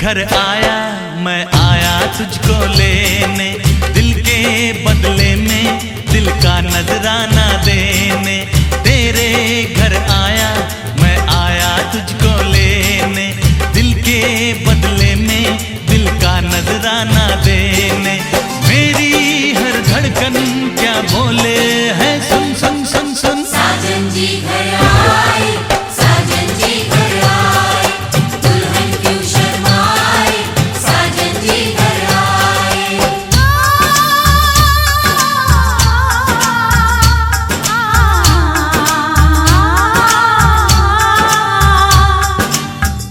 घर आया मैं आया तुझको लेने, दिल के बदले में दिल का नजराना देने। तेरे घर आया मैं आया तुझको लेने, दिल के बदले में दिल का नजराना देने। मेरी हर धड़कन क्या बोले है, सुन सुन सुन सुन। साजन जी घर आए, साजन जी घर आए, दुल्हन क्यों शर्माए, साजन जी घर आए।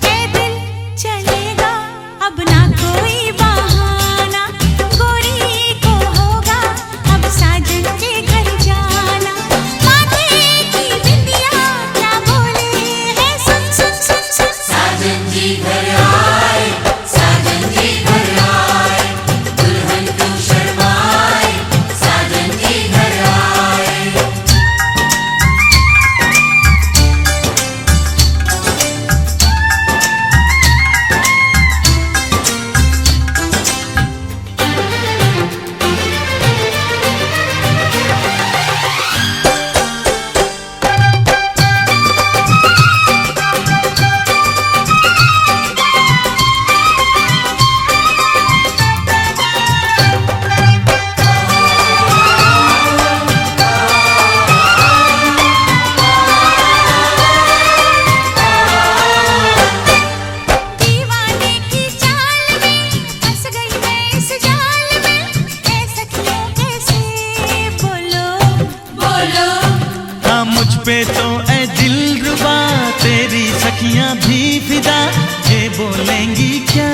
ए दिल चलेगा अब ना कोई बहाना, गोरी को होगा अब साजन के घर जाना। माथे की बिंदिया क्या बोले है, सुन सुन सुन सुन। साजन जी घर आए, साजन जी घर आए, दुल्हन क्यों शर्माए, साजन जी घर आए। दीवाने की चाल में फंस गई मैं इस जाल में, ऐ सखियों कैसे बोलो बोलो हाँ मुझ पे तो ऐ दिलरुबा तेरी सखियां भी फिदा, ये बोलेंगी क्या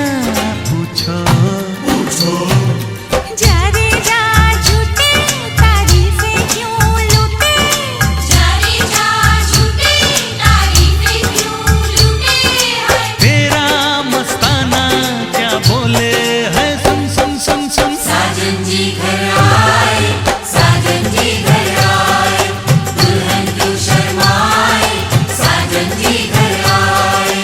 पूछो पूछो। जा रे जा झूठे तारीफें क्यों लूटे, जा रे जा झूठे तारीफें क्यों लूटे हैं। तेरा मस्ताना क्या बोले है, सुन सुन सुन सुन। साजन जी घर आए, साजन जी घर आए, दुल्हन क्यों शर्माए, साजन जी घर आए।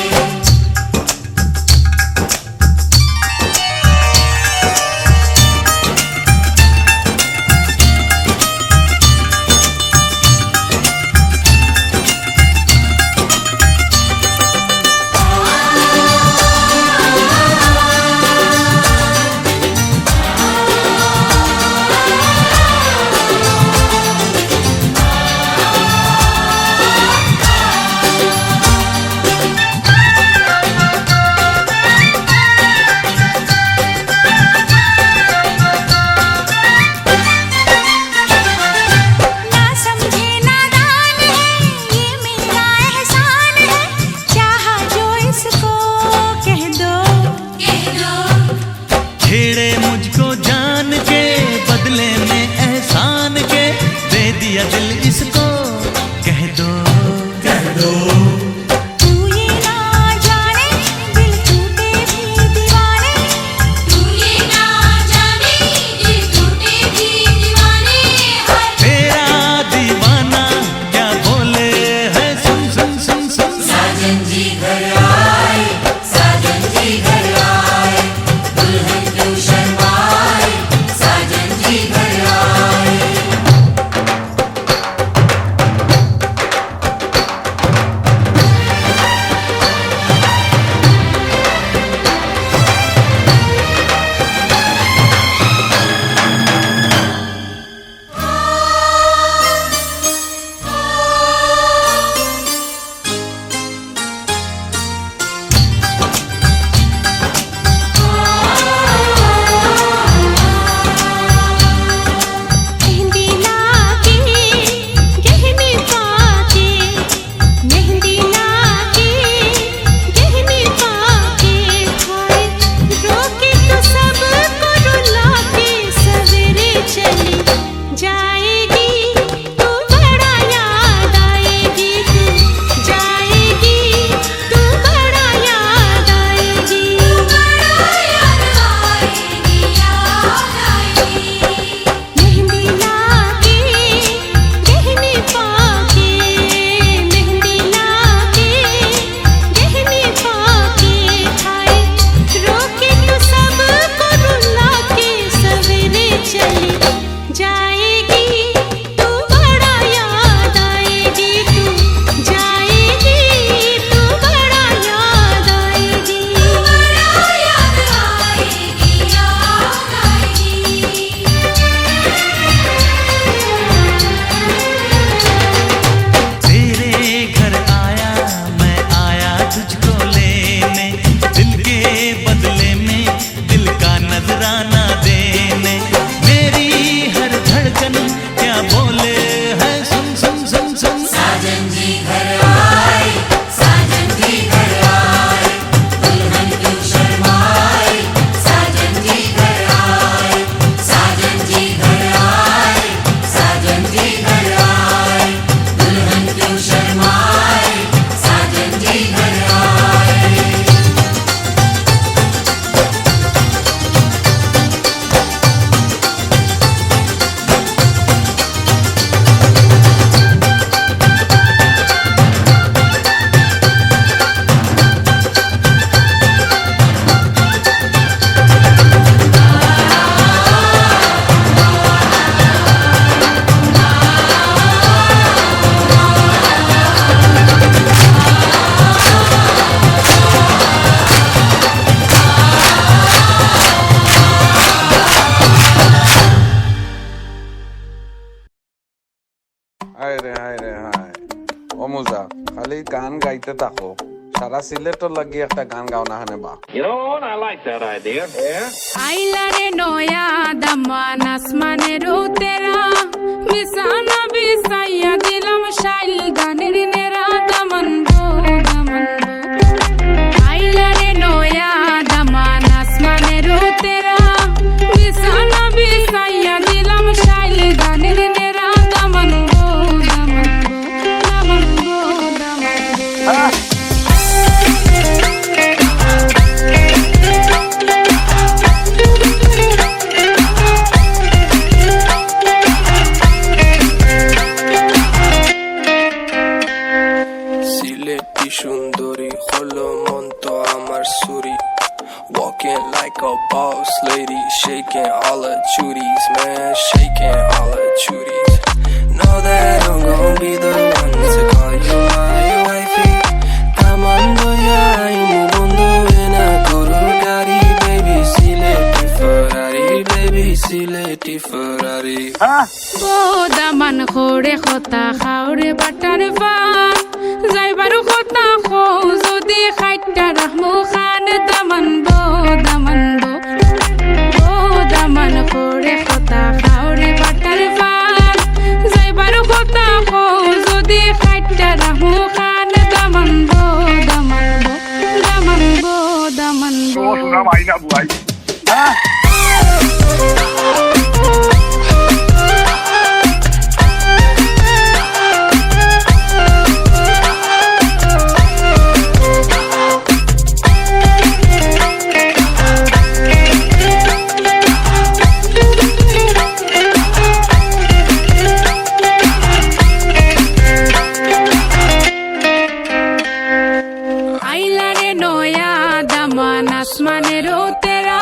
সমুজা খালি গান গাইতে থাকো সারা সিলেটর লাগি একটা গান গাও না হানে বা You know what? I like that idea. Yeah. আইলারে নয়া দামান আসমানের উতেরা বিছানা বিছাইয়া দিলাম শাইল গানের নেরা দামান গো দামান গো আইলারে নয়া দামান আসমানের উতেরা বিছানা বিছাইয়া দিলাম শাইল গানের নেরা দামান গো দামান গো দামান গো দামান গো সিলেটি সুন্দরী হলো মন তো আমার সুরি Walking like a boss lady, shaking all her chuties, man, shaking all her chuties. Know that I'm gon' be the one to call you my wifey. Tamando ya imu bondo ena koro gari, baby, Sileti Ferrari, baby, Sileti Ferrari. Daman খোরে খতা খাওরে butter fun যাইবারু খতা খো যদি খাইটা রাহমু খান দামান বো দামান বো ও দামান খোরে খতা খাওরে butter fun যাইবারু খতা খো যদি খাইটা রাহমু খান দামান বো দামান বো দামান বো দামান বো আইলারে নয়া দামান আসমানের উতেরা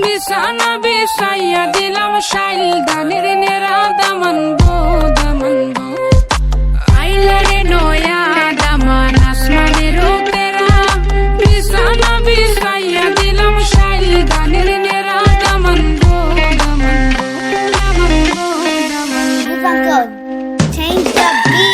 বিছানা বিছাইয়া দিলাম শাইল গানের নেরা দামান গো দামান গো আইলারে নয়া দামান আসমানের উতেরা বিছানা বিছাইয়া দিলাম শাইল গানের নেরা দামান গো দামান গো দামান গো দামান গো Uncle, change the beat.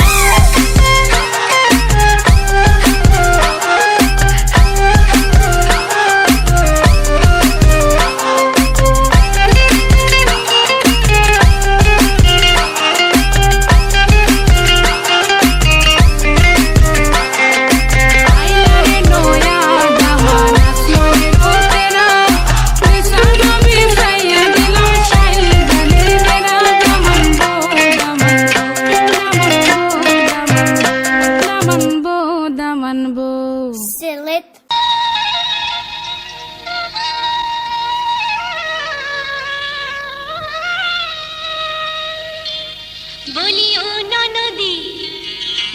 আইলারে নয়া দামান আসমানের উতেরা বিছানা বিছাইয়া দিলাম শাইল গানের নেরা দামান গো দামান গো দামান গো Silit. বলিও ননদী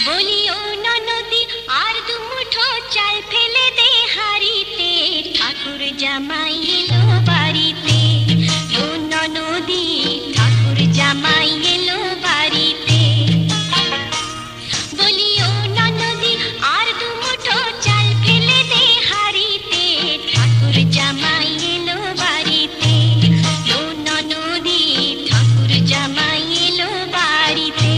বলিও ননদী আর দুমুঠো চাল ফেলে দে হাড়িতে ঠাকুর জামাই এলো বাড়িতে ও ননদী ঠাকুর জামাই এলো বাড়িতে বলিও ননদী আর দুমুঠো চাল ফেলে দে হাড়িতে ঠাকুর জামাই এলো বাড়িতে ও ননদী ঠাকুর জামাই এলো বাড়িতে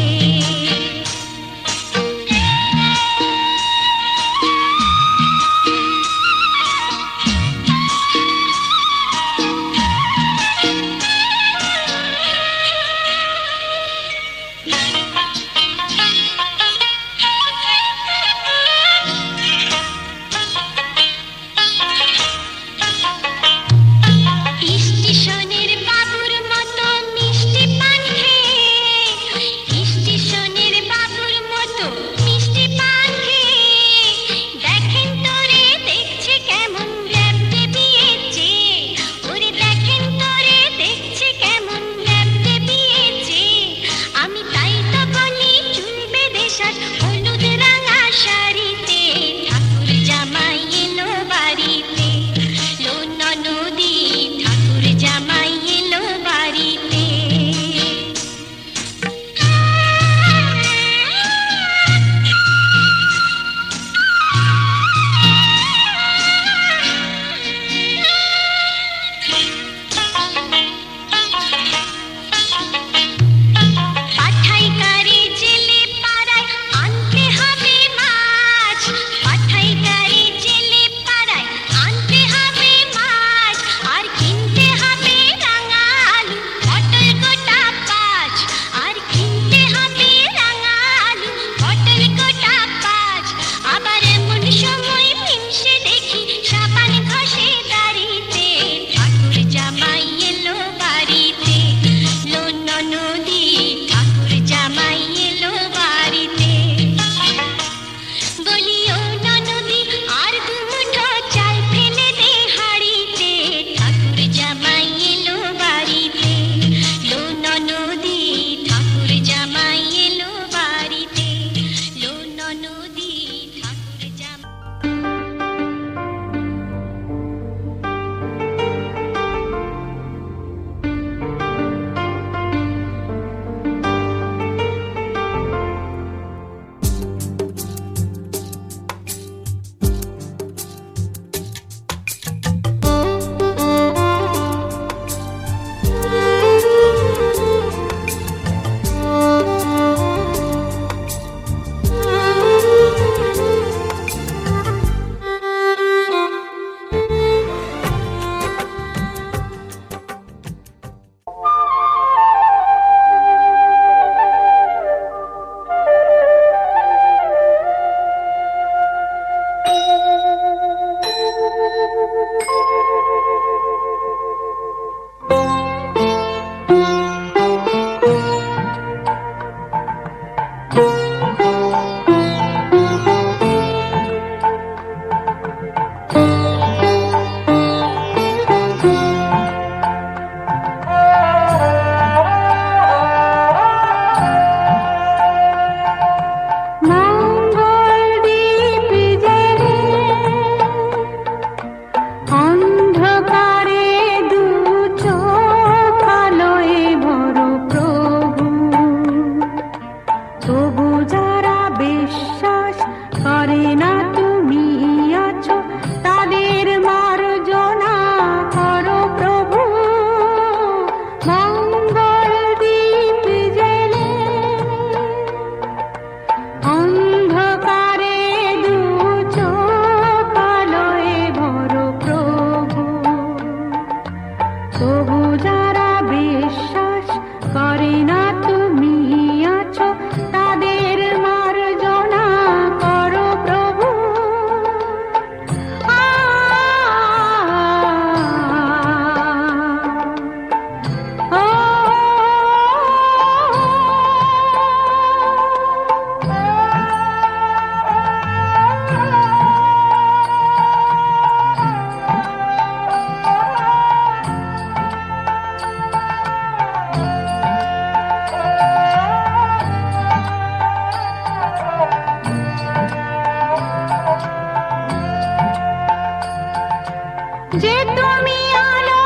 যে তুমি আলো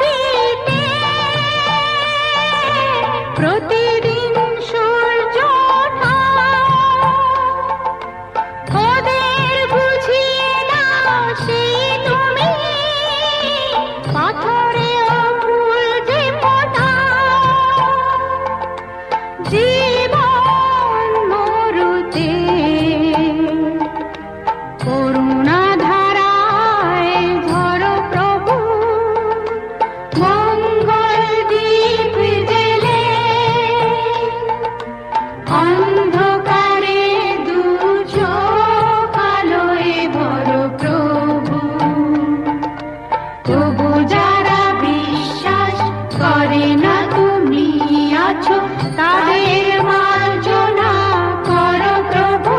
দিতে প্রতিদিন সূর্য ওঠা, ওদের বুঝিয়ে দাও সেই তুমি পাথরে ফুল যে ফোটা, জীবন মরুতে করুণা ধারায় ধরো প্রভু, মঙ্গল দীপ জেলে অন্ধকারে দু চোখ আলোয় ভরো প্রভু। তবু যারা বিশ্বাস করে না তুমি আছো, তাদের মার্জনা করো প্রভু।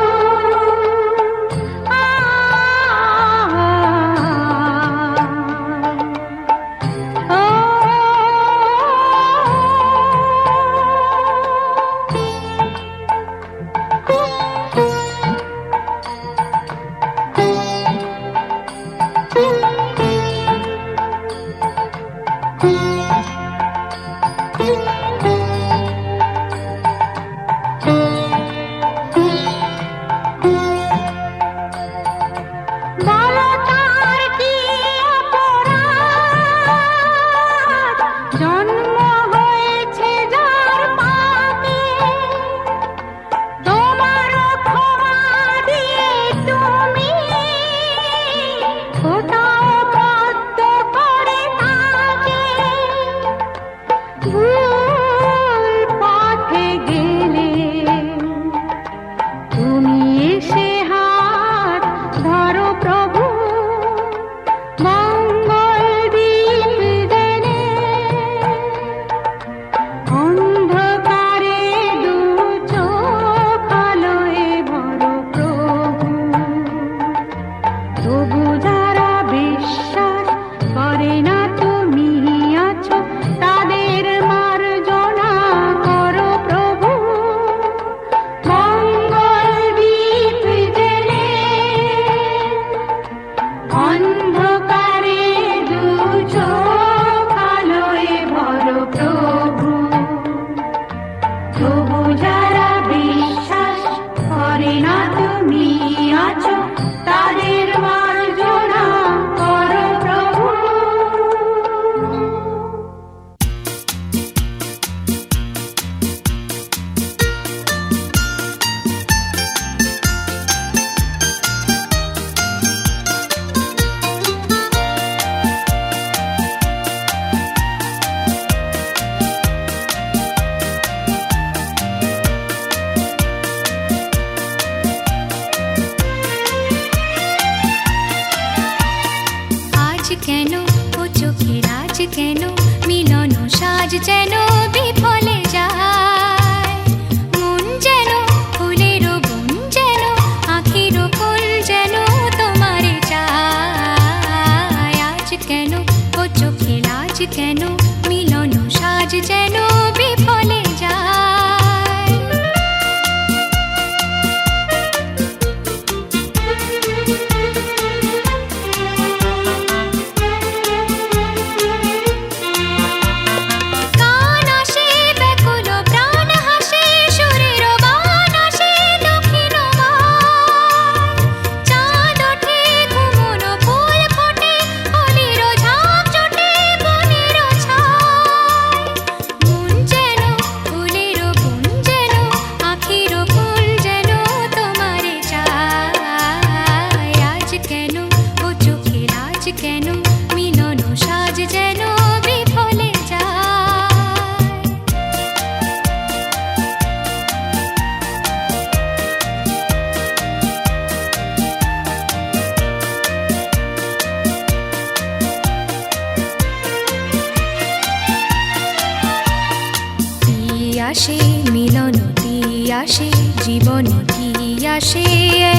বলো তার কি অপরাধ, জন্ম হয়েছে যার পাপে, তোমার ক্ষমা দিয়ে তুমি কোথাও বদ্ধ করে তাকে। ভুল পথে গেলে তুমি এসে হাত ধরো প্রভু, মঙ্গল দীপ জেলে অন্ধকারে দু চোখ আলোয় ভরো প্রভু। তবু যারা বিশ্বাস করে না তুমি আছো, তাদের মার্জনা করো প্রভু, মঙ্গল দীপ জেলে অন্ধকারে দু চোখ আলোয় ভরো প্রভু। তবু যারা বিশ্বাস করে না তুমি আছো, তাদের মার্জনা করো প্রভু। আজ কেন ও চোখের আজ কেন মিলন সাজ যেন বিফলে যায়, মন যেন ফুলের বন যেন আখির ফুল যেন তোমারে চায়। আজ কেন ও চোখের আজ কেন মিলন সাজ যেন বিফলে যায়। গান আসে ব্যাকুল প্রাণ হাসে, সুরের বান আসে দক্ষিণ বার, চাঁদ ওঠে ঘুমন ফুল ফোটে, অলির ঝাঁক জোটে বনের ছায়, মন যেন ফুলের বন যেন আখির ফুল যেন তোমারে চায়। আজ কেন ও চোখের আজ কেন মিলন সাজ যেন বিফলে যায়। কি আসে মিলন কি আসে জীবন কি আসে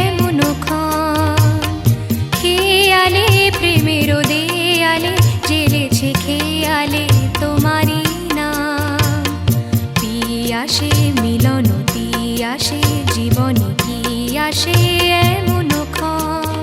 এমন ক্ষণ, খেয়ালে প্রেমের দেয়ালে জেলেছে খেয়ালে তোমারই নাম। পিয়াসে মিলন আসে জীবন কি আসে এমন ক্ষণ।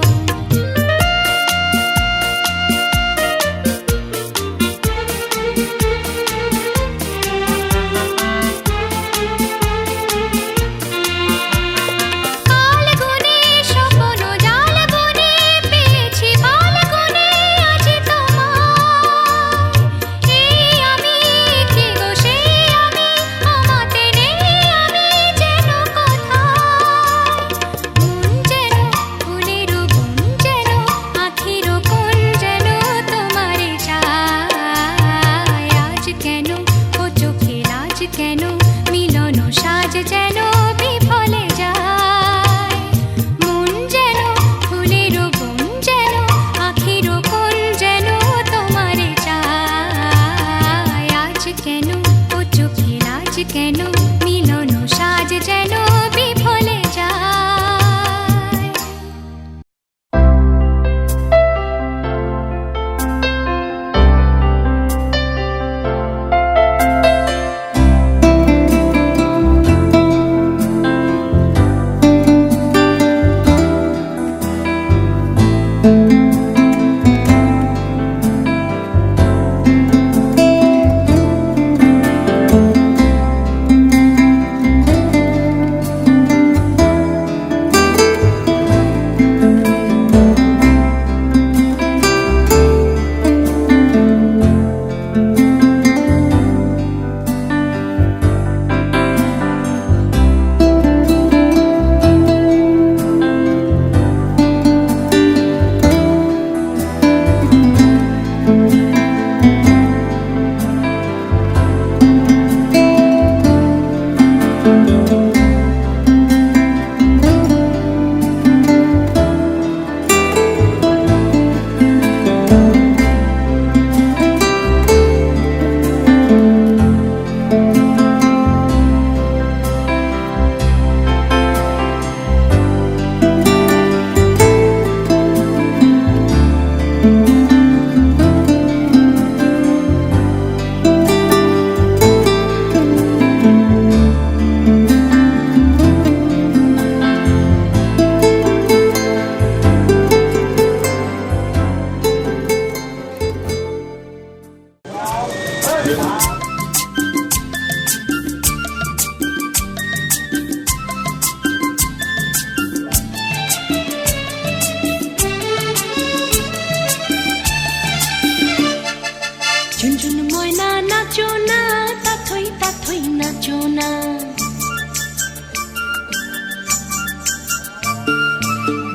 ঝুনঝুন ময়না নাচো না, তাথই তাথই নাচো না।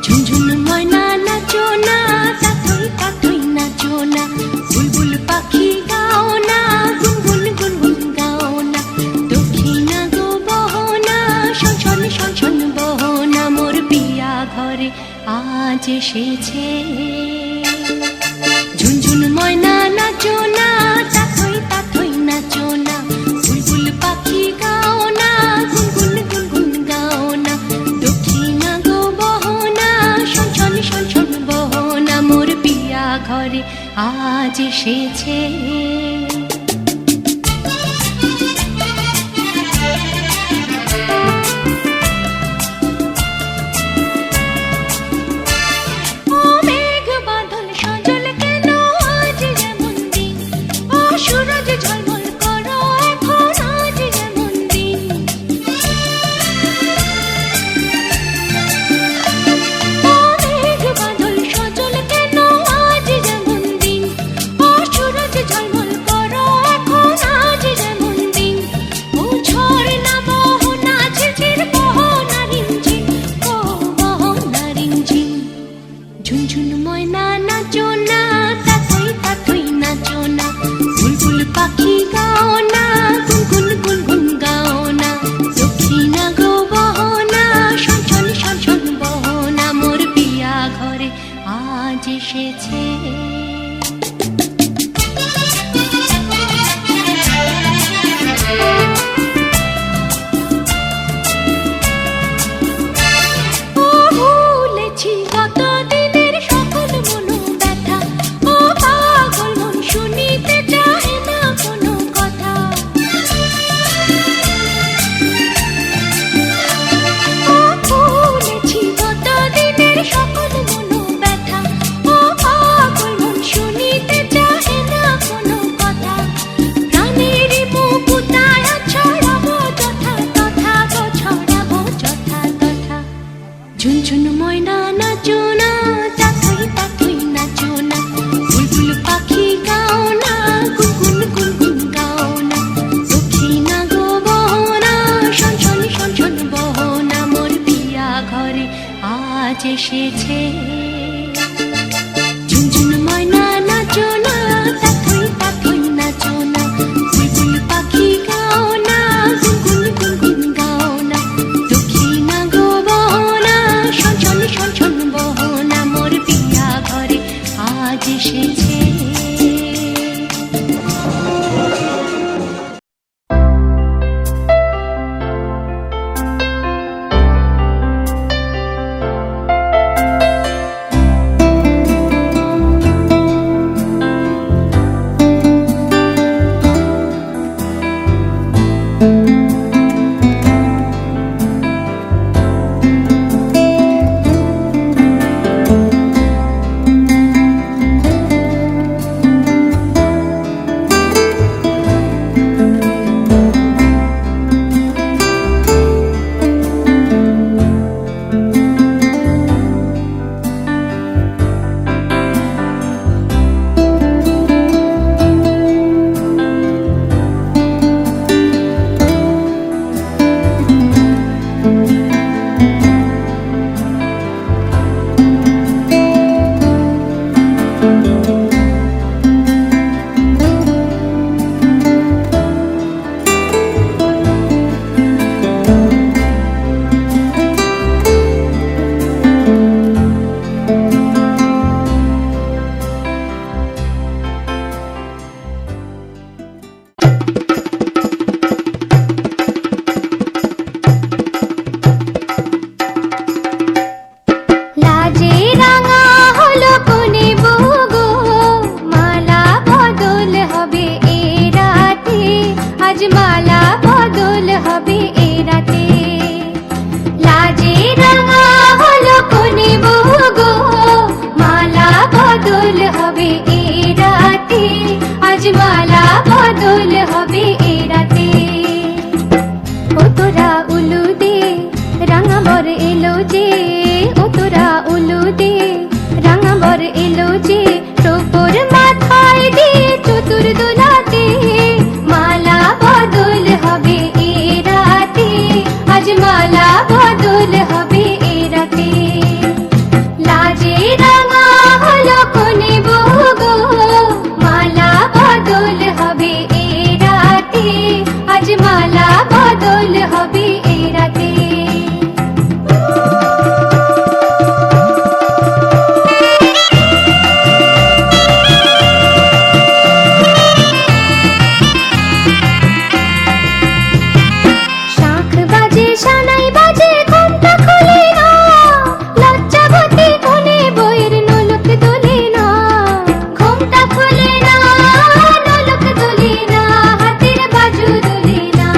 ঝুনঝুন ময়না নাচো না, তাথই তাথই নাচো না। বুলবুল পাখি গাও না, গুনগুন গুনগুন গাও না। দক্ষিণা গো বহনা, শনশন শনশন বহনা। মোর পিয়া ঘরে আজ এসেছে। ঝুনঝুন ময়না নাচো না, তাথই তাথই নাচো না। বুলবুল পাখি গাও না, গুনগুন গুনগুন গাও না। দক্ষিণা গো বহনা, শনশন শনশন বহনা। মোর পিয়া ঘরে আজ এসেছে। ঝুনঝুন ময়না নাচো না, তাথই তাথই নাচো না। বুলবুল পাখি গাও না, গুনগুন গুনগুন গাও না। দক্ষিণা গো বহনা, শনশন শনশন বহনা। মোর পিয়া ঘরে আজ এসেছে। ঝুনঝুন ময়না নাচো না, তাথই তাথই নাচো না। বুলবুল পাখি গাও না, গুনগুন গুনগুন গাও না। দক্ষিণা গো বহনা, শনশন শনশন বহনা। মোর পিয়া ঘরে আজ এসেছে। ঝুনঝুন ময়না নাচো না, তাথই তাথই নাচো না। বুলবুল পাখি গাও না, গুনগুন গুনগুন গাও না। দক্ষিণা গো বহনা, শনশন শনশন বহনা। মোর পিয়া ঘরে আজ এসেছে। বদল হবে এ রাতে। ও তোরা উলু দে রাঙা বর এলো যে, ও তোরা উলু দে রাঙা বর এলো যে, টোপর মাথায় দিয়ে চতুর দোলাতে, মালা বদল হবে এ রাতে, আজ মালা বদল হবে এ রাতে। লাজে রাঙা হলো কোনে বউ গো, মালা বদল হবে এ রাতে, আজ মালা বদল হবে এ রাতে। শাঁখ বাজে সানাই বাজে ঘুমটা খোলে না, লজ্জাবতী কোনে বইয়ের নোলক দোলে না, ঘুমটা খোলে না নোলক দোলে না, হাতের বাজু দোলে না।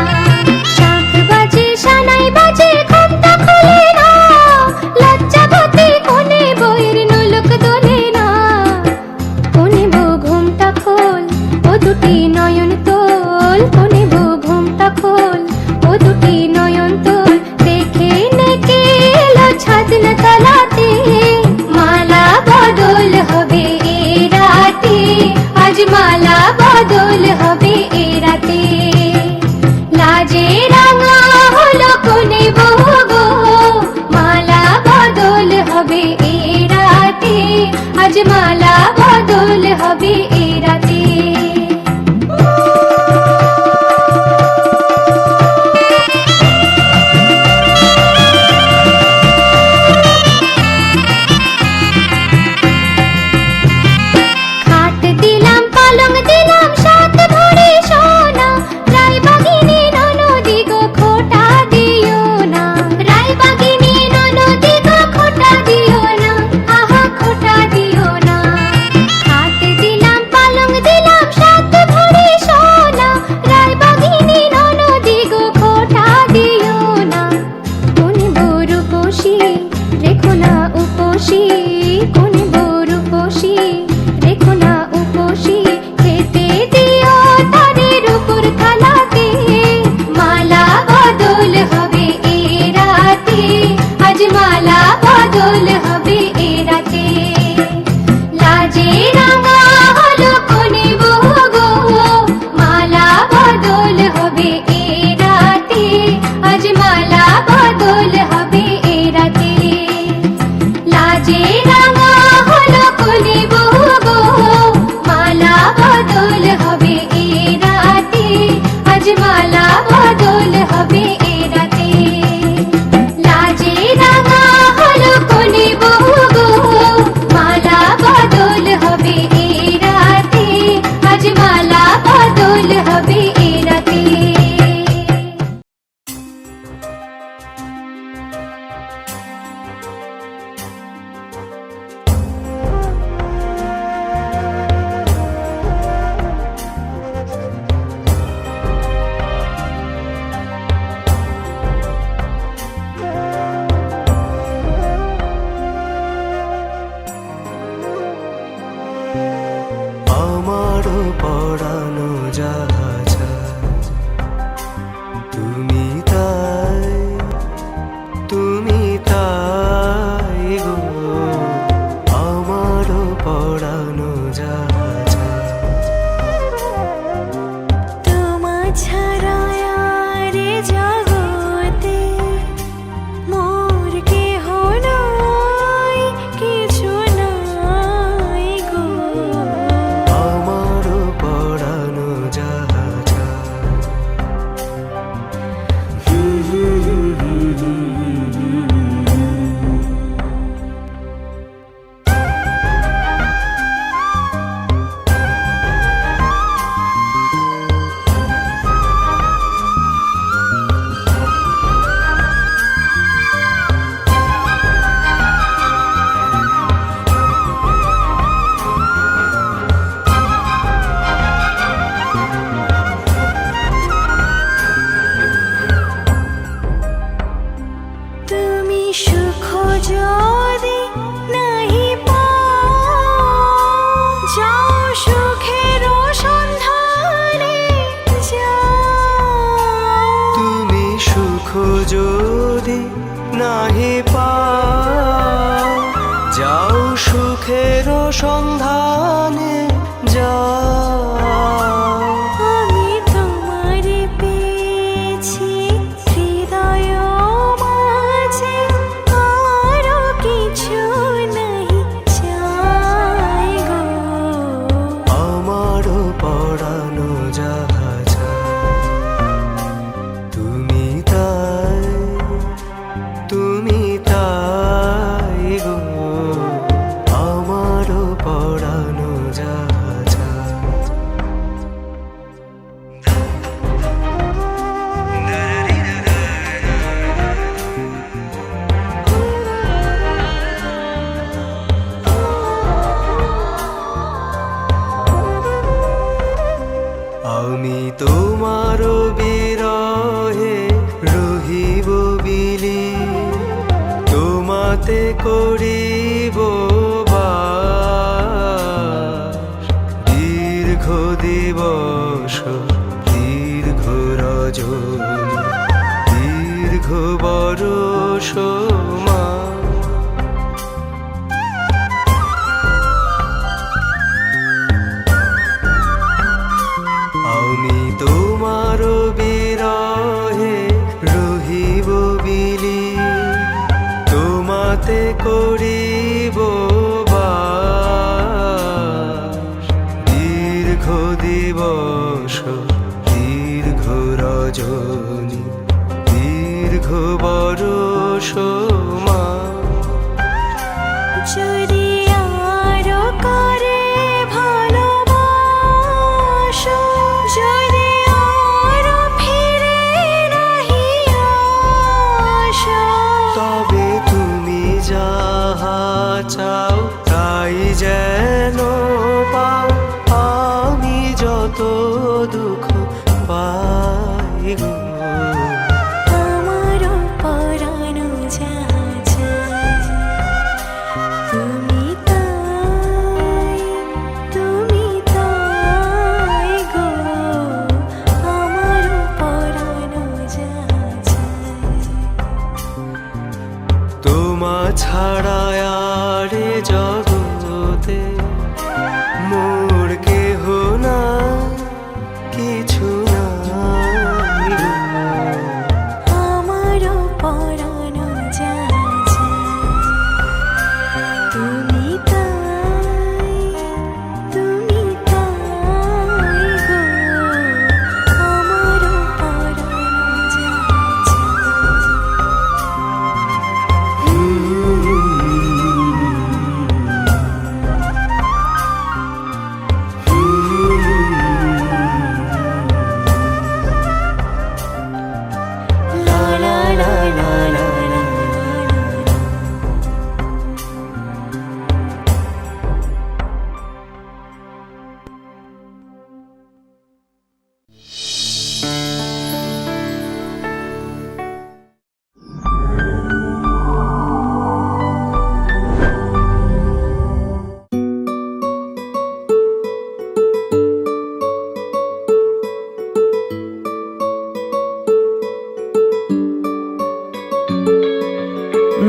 শাঁখ বাজে সানাই বাজে ঘুমটা খোলে না, লজ্জাবতী কোনে বইয়ের নোলক দোলে না। কোনে বউ ঘুমটা খোল, ও দুটি নয়ন তোল, কোনে বউ ঘুমটা খোল, ও দুটি নয়ন তোল, দেখে নেকে এলো ছাদনা তলাতে, মালা বদল হবে এ রাতে, আজ মালা বদল হবে এ রাতে। লাজে রাঙা হলো কোনে বউ গো, মালা বদল হবে এ রাতে, আজ মালা বদল হবে এ রাতে। খাট দিলাম পালং দিলাম সাত ভরি সোনা, রায়বাগিনী ননদি গো খোটা দিও না, রায়বাগিনী ননদি গো খোটা দিও না, আহা খোটা দিও না। খাট দিলাম পালং দিলাম সাত ভরি সোনা, রায়বাগিনী ননদি গো খোটা দিও না। কোনে বউ রূপসী রেখো না উপসী, কোনে বউ রূপসী রেখো না উপসী, খেতে দিও তাদের উপর থালাতে, মালা বদল হবে এ রাতে, আজ মালা বদল হবে এ রাতে। লাজে রাঙা হলো কোনে বউ গো, মালা বদল হবে এ রাতে, আজ মালা বদল হবে এ রাতে। লাজে রাঙা হলো কোনে বউ গো, মালা বদল হবে এ রাতে, আজ মালা বদল হবে এ রাতে। লাজে রাঙা হলো কোনে বউ গো, মালা বদল হবে এ রাতে, আজ মালা বদল হবে এ রাতে। নাহি পাও, যাও সুখের সন্ধানে যাও। আমি তোমারে পেয়েছি হৃদয় মাঝে, আরো কিছু নাহি চাই গো। আমারও পড়ানো জাহাজ তুমি তাই, তুমি তাই গো, আমারও পড়ানো জাহাজ। আমি তোমার বিরহে রহিব বিলি, তোমাতে করিব বাস। দীর্ঘ দিবস দীর্ঘ রজনী, দীর্ঘ বরষ মাস। আমি তোমার বিরহে রহিব বিলি, তোমাতে করিব বাস। দীর্ঘ দিবস দীর্ঘ রজনী, দীর্ঘ বরষ মাস। যদি আরো করে ভালোবাসো, যদি আরো ফিরে নাহি আসো, তবে তুমি যাহা চাও তাই যেন পাও। আমি যত দুঃখ পাই গো, আমারও পরানো যায়। তুমি তাই, তুমি তাই গো, আমারও পরানো যায়। তোমা ছাড়া আর এ জগতে মোর কেহ না, কিছু নাই গো। আমারও পরানো যায়। তুমি তাই, তুমি তাই গো, আমারও পরানো যায়। লা লা লা লা লা লা।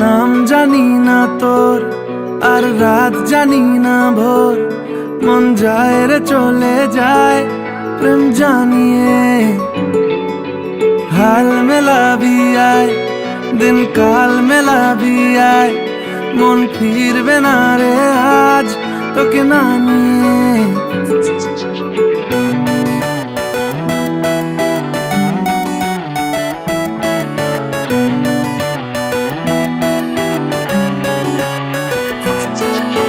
নাম জানি না তোর, আর রাত জানি না ভোর, মন যায় রে চলে যায় প্রেম জানিয়ে। হাল মেলাবি আয়, দিন কাল মেলাবি আয়, মন ফিরবে না রে আজ তোকে না নিয়ে।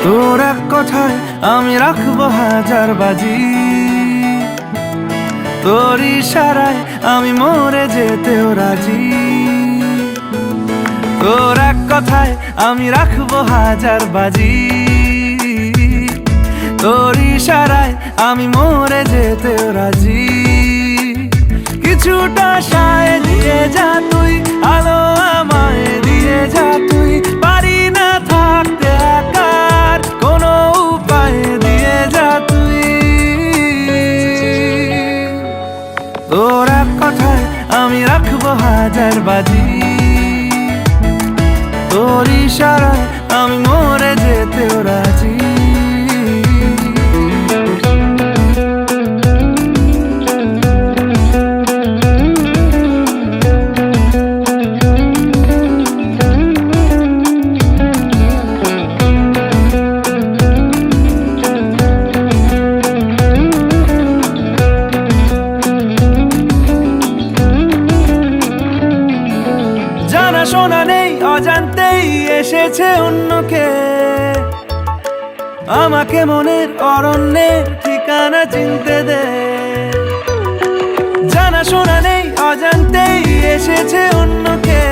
তোর এক কথায় আমি রাখবো হাজার বাজি, তোর ইশারায় আমি মরে যেতেও রাজি। তোর এক কথায় আমি রাখবো হাজার বাজি, তোর ইশারায় আমি মরে যেতেও রাজি। কিছুটা সায় দিয়ে যা তুই, আলো আমায় দিয়ে যা তুই, পারি না থাকতে একার কোনো উপায় দিয়ে যা তুই। তোর এক কথায় আমি রাখবো হাজার বাজি, আমাকে মনের অরণ্যের ঠিকানা চিনতে দে। জানা শোনা নেই অজান্তেই এসেছে অন্যকে,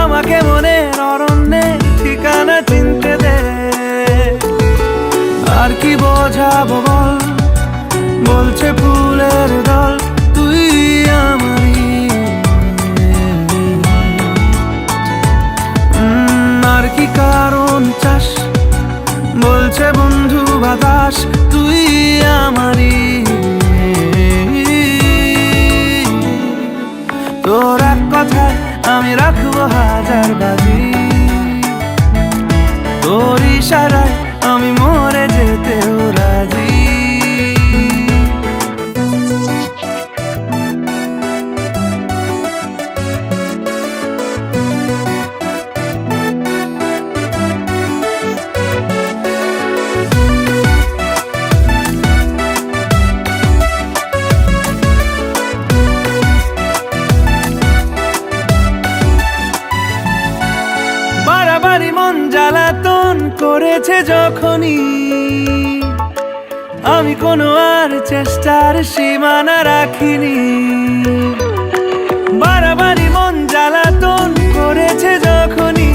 আমাকে মনের অরণ্যের ঠিকানা চিনতে দে। আর কি বোঝাবো বল, বলছে ফুলের দল তুই আমারই। আর কি কারণ চাস, বলছে বন্ধু বাতাস তুই আমারই। তোর এক কথায় আমি রাখবো হাজার বাজি, তোর ইশারায় আমি মরে যেতেও রাজি। বাড়াবাড়ি মন জ্বালাতন করেছে যখনই, আমি কোনো আর চেষ্টার সীমানা রাখিনি। বাড়াবাড়ি মন জ্বালাতন করেছে যখনই,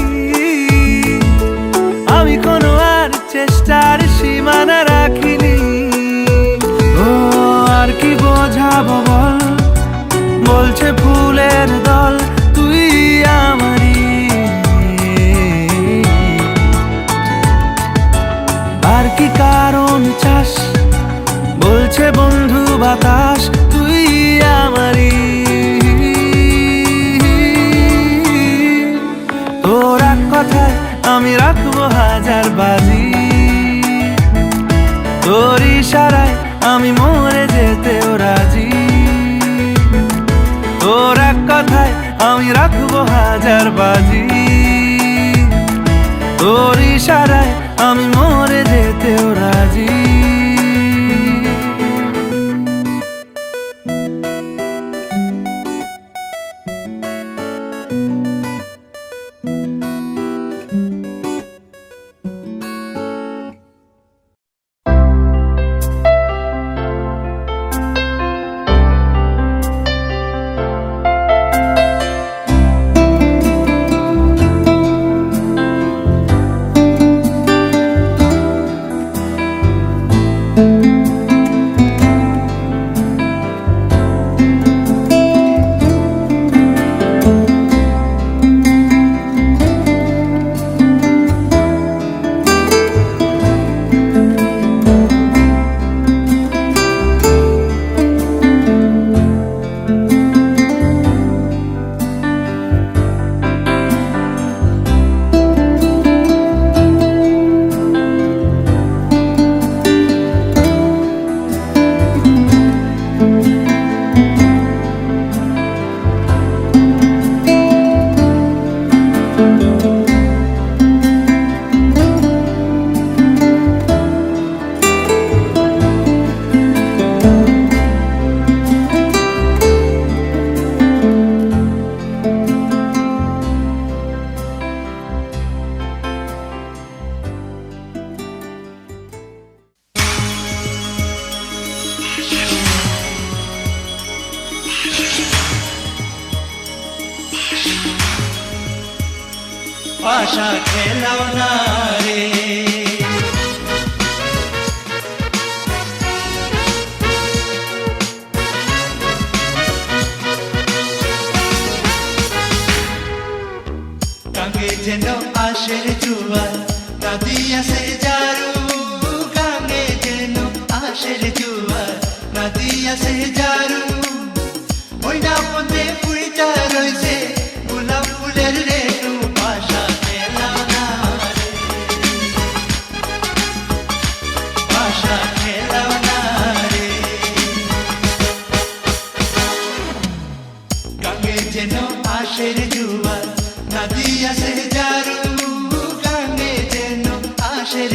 আমি কোনো আর চেষ্টার সীমানা রাখিনি। ও আর কি বোঝাবো বল, বলছে ফুলের দল তুই আমারই। আর কি কারণ চাস, বলছে বন্ধু বাতাস তুই আমারই। তোর এক কথায় আমি রাখবো হাজার বাজি, তোর ইশারায় আমি মরে যেতেও রাজি। তোর এক কথায় আমি রাখবো হাজার বাজি, তোর ইশারায় আমি মরে যেতেও রাজি। পাশা খেলাও না রে, গাঙ্গে যেন আশের জুয়ার নদিয়াছে জারু, গাঙ্গে যেন আশের জুয়ার নদিয়াছে জারু। ওই না পথে ফুইটা রয়েছে গোলাপ ফুলের রেণু, পাশা খেলাও না রে, পাশা খেলাও না রে। গাঙ্গে যেন আশের জুয়ার নদিয়াছে জারু, গাঙ্গে যেন আশের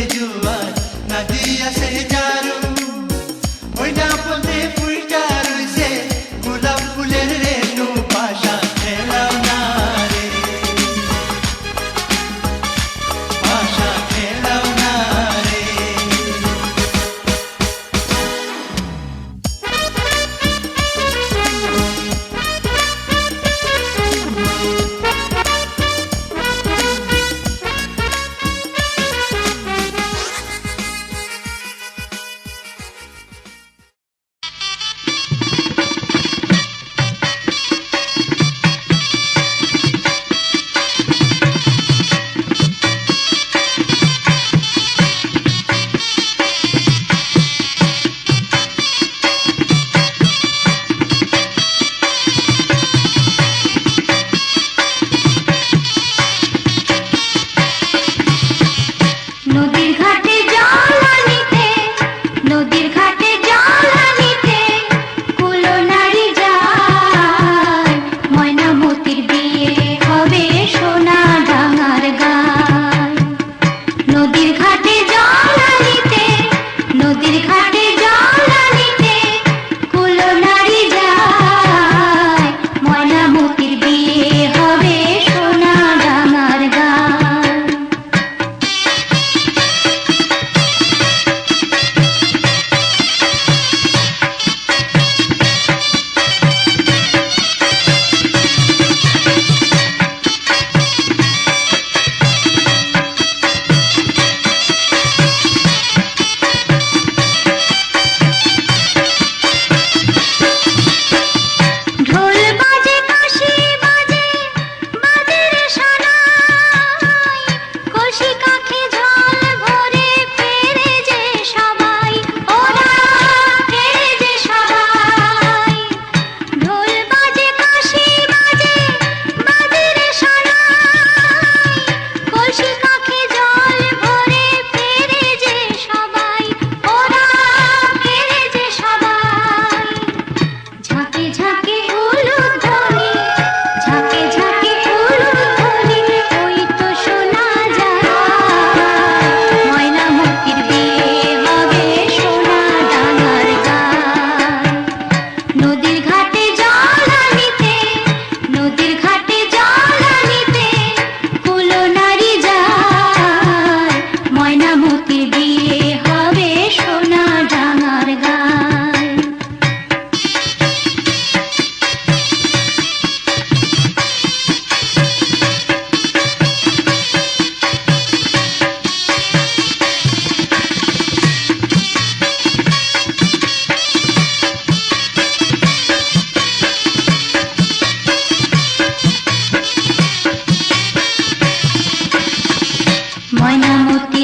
ময়নামতি